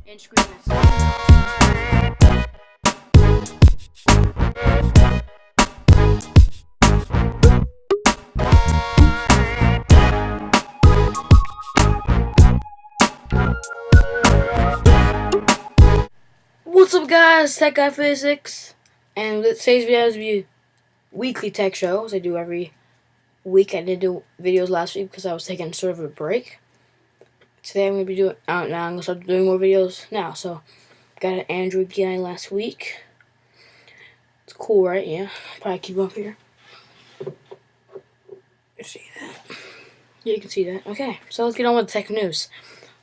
and scream at What's up, guys? Tech Guy Physics, and today's video is a weekly tech show, as I do every week. I did do videos last week because I was taking sort of a break. Today I'm gonna be doing now. I'm gonna start doing more videos now. So, got an Android guy last week. It's cool, right? Yeah, probably keep up here. You see that? Yeah, you can see that. Okay, so let's get on with tech news.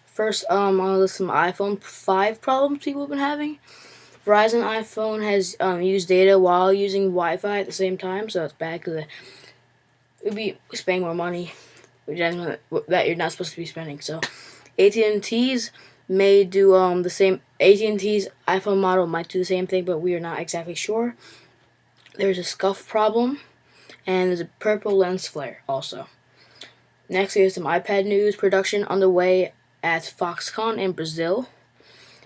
First, I'm gonna list some iPhone 5 problems people have been having. Verizon iPhone has used data while using Wi-Fi at the same time, so that's bad because it would be spending more money that you're not supposed to be spending. So AT&T's may do the same. AT&T's iPhone model might do the same thing, but we are not exactly sure. There's a scuff problem, and there's a purple lens flare also. Next, we have some iPad news. Production underway at Foxconn in Brazil,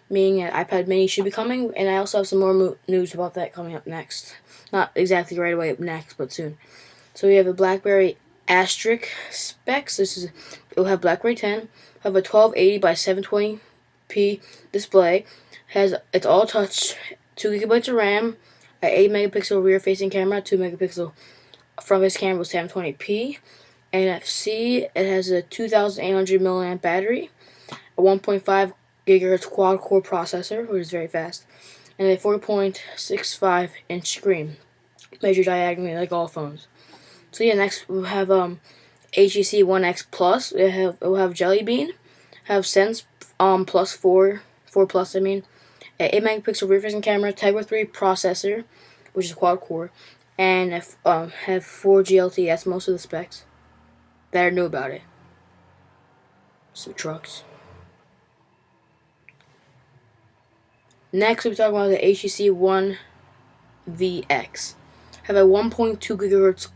meaning that iPad mini should be coming, and I also have some more news about that coming up next. Not exactly right away next, but soon. So we have a BlackBerry Asterisk specs. It will have BlackBerry 10, have a 1280 by 720p display, it's all touch, 2 gigabytes of RAM, an 8 megapixel rear facing camera, 2 megapixel front facing camera with 720p, NFC. It has a 2,800 milliamp battery, a 1.5 gigahertz quad core processor, which is very fast, and a 4.65 inch screen, measured diagonally like all phones. So yeah, next we have HTC One X Plus. We'll have Jelly Bean, have Sense Plus 4 Plus. I mean, an 8 megapixel rear facing camera, Tegra 3 processor, which is quad core, and have 4G LTE. That's most of the specs that I knew about it. Some trucks. Next, we'll be talking about the HTC One VX. Have a 1.2 gigahertz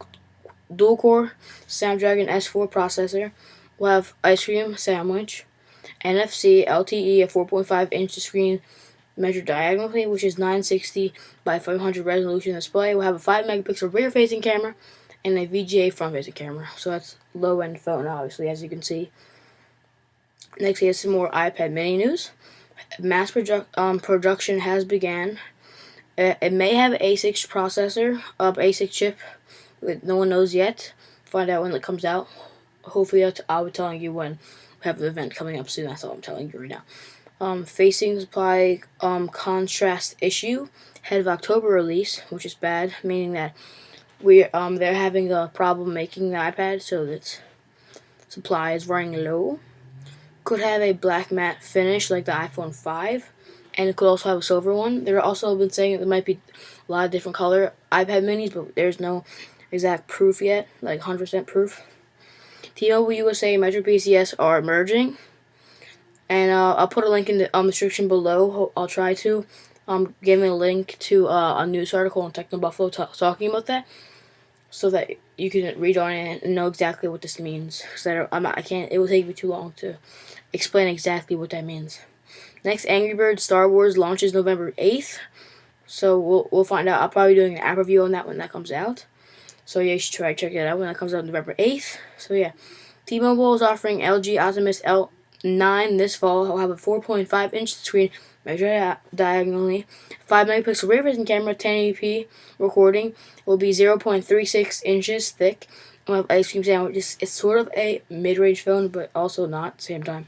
dual-core Snapdragon S4 processor. We'll have ice cream sandwich, NFC, LTE, a 4.5-inch screen measured diagonally, which is 960 by 500 resolution display. We'll have a 5 megapixel rear-facing camera and a VGA front-facing camera. So that's low-end phone, obviously, as you can see. Next, we have some more iPad mini news. Mass production has begun. It may have an A6 processor, A6 chip. No one knows yet. Find out when it comes out. Hopefully, I'll be telling you when we have an event coming up soon. That's all I'm telling you right now. Facing supply contrast issue. Head of October release, which is bad, meaning that they're having a problem making the iPad, so that supply is running low. Could have a black matte finish like the iPhone 5, and it could also have a silver one. They're also been saying there might be a lot of different color iPad minis, but there's no exact proof yet, like 100% proof. T-Mobile USA and Metro PCS are merging, and I'll put a link in the description below. I'll try to give a link to a news article on Techno Buffalo talking about that, so that you can read on it and know exactly what this means. Because I can't. It will take me too long to explain exactly what that means. Next, Angry Birds Star Wars launches November 8th. So we'll find out. I'll probably be doing an app review on that when that comes out. So yeah, you should try to check it out when that comes out November 8th. So yeah, T-Mobile is offering LG Optimus L9 this fall. It'll have a 4.5-inch screen measured diagonally, 5 megapixel rear facing camera, 1080p recording. It will be 0.36 inches thick. We'll have ice cream sandwich. It's sort of a mid-range phone, but also not at the same time.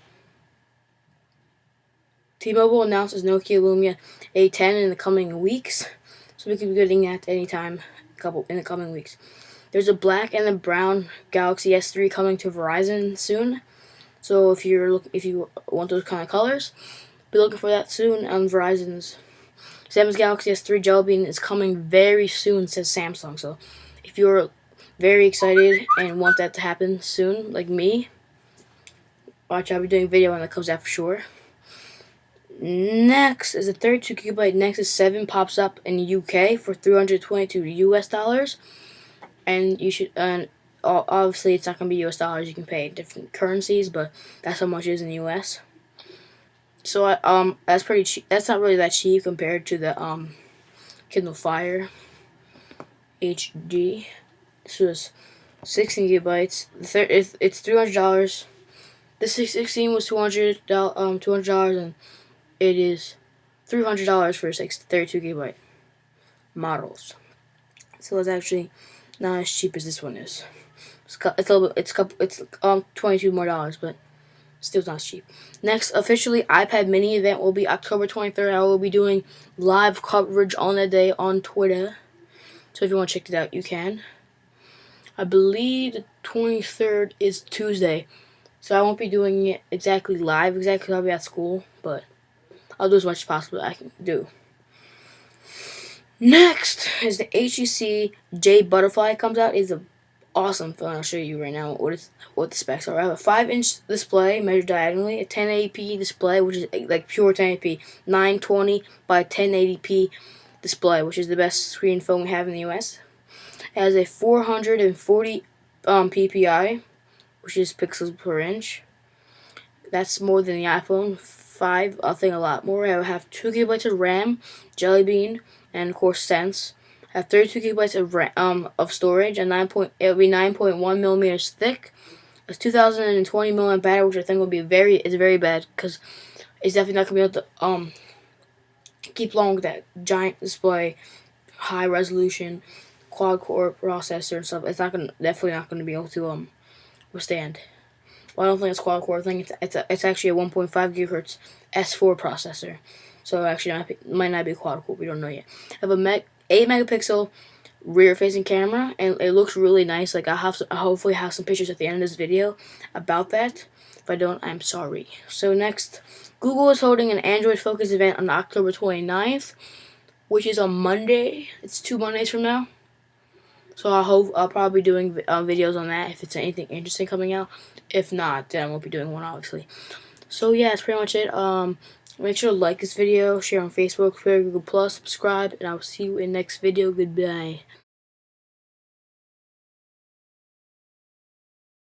T-Mobile announces Nokia Lumia A10 in the coming weeks, so we could be getting that anytime in the coming weeks. There's a black and a brown Galaxy S3 coming to Verizon soon. So if you want those kind of colors, be looking for that soon on Verizon's. Samsung's Galaxy S3 Jelly Bean is coming very soon, says Samsung. So if you're very excited and want that to happen soon, like me, watch, I'll be doing a video when it comes out for sure. Next is a 32GB Nexus 7 pops up in the UK for $322 US, and you should. Obviously, it's not gonna be US dollars. You can pay different currencies, but that's how much it is in the US. So that's pretty cheap. That's not really that cheap compared to the Kindle Fire HD. This was 16 gigabytes. It's $300. This 16 was $200, and it is $300 for 32 gigabyte models. So it's actually not as cheap as this one is. It's $22 more, but still not cheap. Next, officially iPad mini event will be October 23rd. I will be doing live coverage on that day on Twitter. So if you want to check it out, you can. I believe the 23rd is Tuesday. So I won't be doing it exactly live, I'll be at school, but I'll do as much as possible I can do. Next is the HTC J Butterfly. Comes out. It's an awesome phone. I'll show you right now what the specs are. I have a 5-inch display measured diagonally, a 1080p display, which is like pure 1080p, 920 by 1080p display, which is the best screen phone we have in the US. It has a 440 ppi, which is pixels per inch. That's more than the iPhone 5. I think a lot more. I have 2 gigabytes of RAM, Jelly Bean, and of course Sense. I have 32 gigabytes of storage, and it'll be 9.1 millimeters thick. It's 2020 milliamp battery, which I think will be very bad because it's definitely not gonna be able to keep long with that giant display, high resolution, quad core processor and stuff. It's definitely not gonna be able to withstand. Well, I don't think it's quad core. I think it's actually a 1.5 gigahertz S4 processor. So actually, might not be quad core. We don't know yet. I have a 8 megapixel rear-facing camera, and it looks really nice. Like I hopefully have some pictures at the end of this video about that. If I don't, I'm sorry. So next, Google is holding an Android Focus event on October 29th, which is on Monday. It's 2 Mondays from now. So I'll probably be doing videos on that if it's anything interesting coming out. If not, then I won't be doing one, obviously. So yeah, that's pretty much it. Make sure to like this video, share on Facebook, Twitter, Google+, subscribe, and I will see you in the next video. Goodbye.